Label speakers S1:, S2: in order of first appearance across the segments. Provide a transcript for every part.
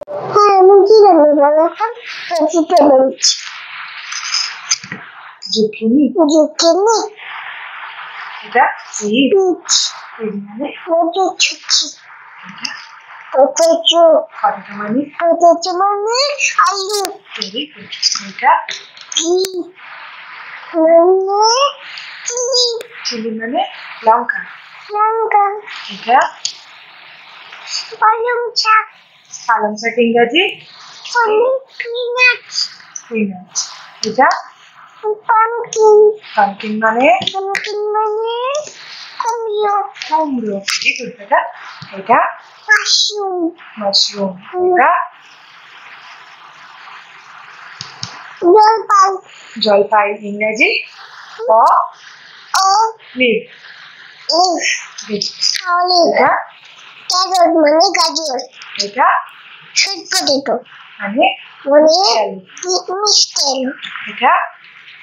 S1: হ্যাঁ, আমি কি জানি বলো তো? ভেজিটেবল।
S2: জুকিনি।
S1: জুকিনি।
S2: এটা সিড।
S1: পিচ।
S2: মানে
S1: মটরশুঁটি।
S2: এটা
S1: পটেটো।
S2: পটেটো মানে
S1: পটেটো মানে আলু।
S2: Very good. এটা
S1: চিলি মানে চিলি।
S2: চিলি মানে লঙ্কা।
S1: লঙ্কা।
S2: এটা
S1: পালং শাক।
S2: পালং শাক ইংরাজি
S1: পিনাট।
S2: স্পিনাচ। এটা
S1: পামকিন।
S2: পাম্পকিন মানে
S1: পামকিন মানে কুমড়ো।
S2: কুমড়ো। ভেরি গুড বেটা। এটা
S1: মাশরুম।
S2: মাশরুম। এটা
S1: জলপাই।
S2: জলপাই ইংরাজি
S1: ও
S2: লিভ।
S1: লিভ। তাহলে
S2: এটা
S1: ক্যারট মানে গাজর।
S2: এটা
S1: সুইট পটেটো
S2: মানে
S1: মানে
S2: মিষ্টি আলু।
S1: মিষ্টি আলু।
S2: এটা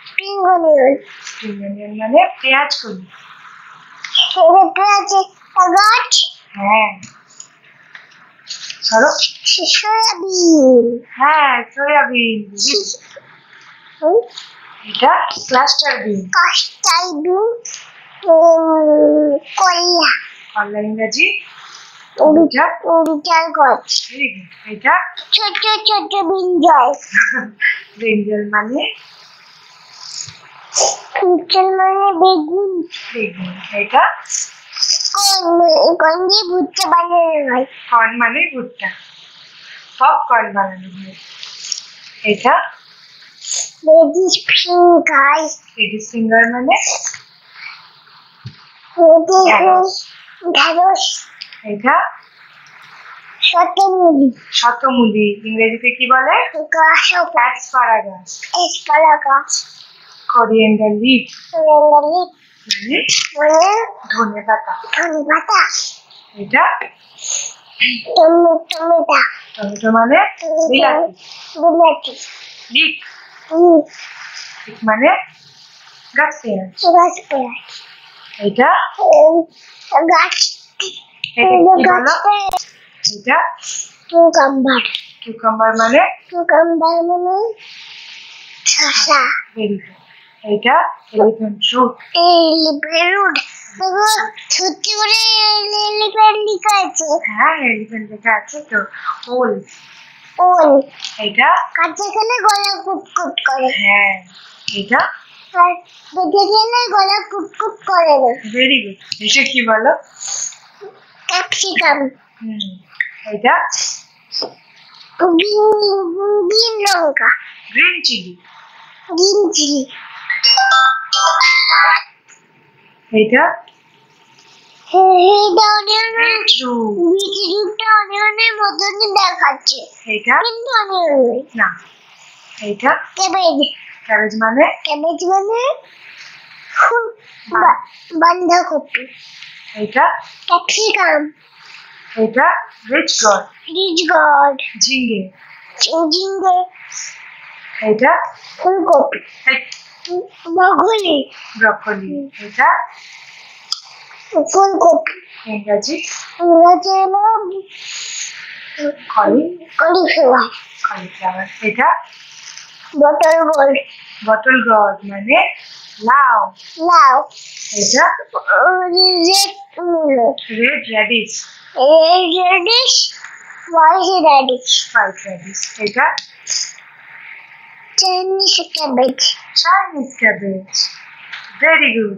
S1: স্প্রিং অনিয়ন।
S2: স্প্রিং অনিয়ন মানে পেঁয়াজ কলি।
S1: পেঁয়াজের গাছ।
S2: হ্যাঁ ধরো।
S1: সয়াবিন।
S2: হ্যাঁ সয়াবিন। এটা ক্লাস্টার বিন।
S1: কাস্টার বিন। কলা।
S2: কলা ইংরাজি
S1: উড়িটার গাছ।
S2: Very good. এটা
S1: ছোট ছোট ব্রিঞ্জাল।
S2: ব্রিঞ্জাল মানে
S1: বেগুন।
S2: বেগুন। এটা
S1: কর্ন দিয়ে ভুট্টা বানানো হয়।
S2: কর্ন মানে ভুট্টা। পপকর্ন বানানো হয়। এটা
S1: লেডিস ফিঙ্গার।
S2: লেডিস ফিঙ্গার মানে
S1: ঢেঁড়স।
S2: এটা
S1: শতমূলি।
S2: শতমূলি ইংরেজিতে কি বলে? অ্যাসপারাগাস।
S1: অ্যাসপারাগাস।
S2: কোরিয়েন্ডার লিভ মানে ধনে পাতা।
S1: ধনেপাতা।
S2: এটা
S1: টমেটো।
S2: টমেটো মানে বিলাতি।
S1: বিলাতি।
S2: লিক। লিক মানে গাছ পেঁয়াজ।
S1: গাছ পেঁয়াজ।
S2: এটা
S1: গাছ।
S2: এটা কি বলো? এটা
S1: কিউকাম্বার।
S2: কিউকাম্বার মানে
S1: শসা।
S2: Very good. এটা এলিফ্যান্ট ফ্রুট।
S1: এলিফ্যান্ট। সত্যি করে এলিফ্যান্ট লেখা আছে।
S2: হ্যাঁ এলিফ্যান্ট লেখা আছে তো। ওল। এটা
S1: কাছে গেলে গলা কুটকুট করে।
S2: হ্যাঁ এটা
S1: আর বেঁধে গেলে গলা কুটকুট করে না।
S2: Very good. এটা কি বলো?
S1: ক্যাপসিকাম।
S2: এটা
S1: গ্রিন লঙ্কা।
S2: Green chilli.
S1: Green chilli.
S2: এটা
S1: বিটরুটটা অনিয়নের মতনই দেখাচ্ছে।
S2: এটা
S1: কিন্তু অনিয়ন নয়।
S2: না। এটা
S1: ক্যাবেজ।
S2: ক্যাবেজ মানে
S1: বাঁধাকপি।
S2: এটা
S1: ক্যাপসিকাম।
S2: এটা রিচ গড। ঝিঙ্গে।
S1: ঝিঙ্গে।
S2: এটা
S1: ফুলকপি। ব্রকলি। এটা ফুলকপি।
S2: ইংরাজি
S1: কলিফ্লাওয়ার।
S2: এটা
S1: বটল গোল্ড
S2: মানে লাউ। এটা রেড র্যাডিশ।
S1: White radish.
S2: এটা
S1: Chinese cabbage.
S2: Very good.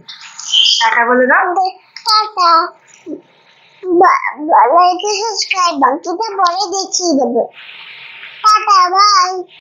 S2: Tata বলে দাও।
S1: টাটা। লাইক সাবস্ক্রাইব বাকিটা পরে দেখিয়ে দেবো। Tata by.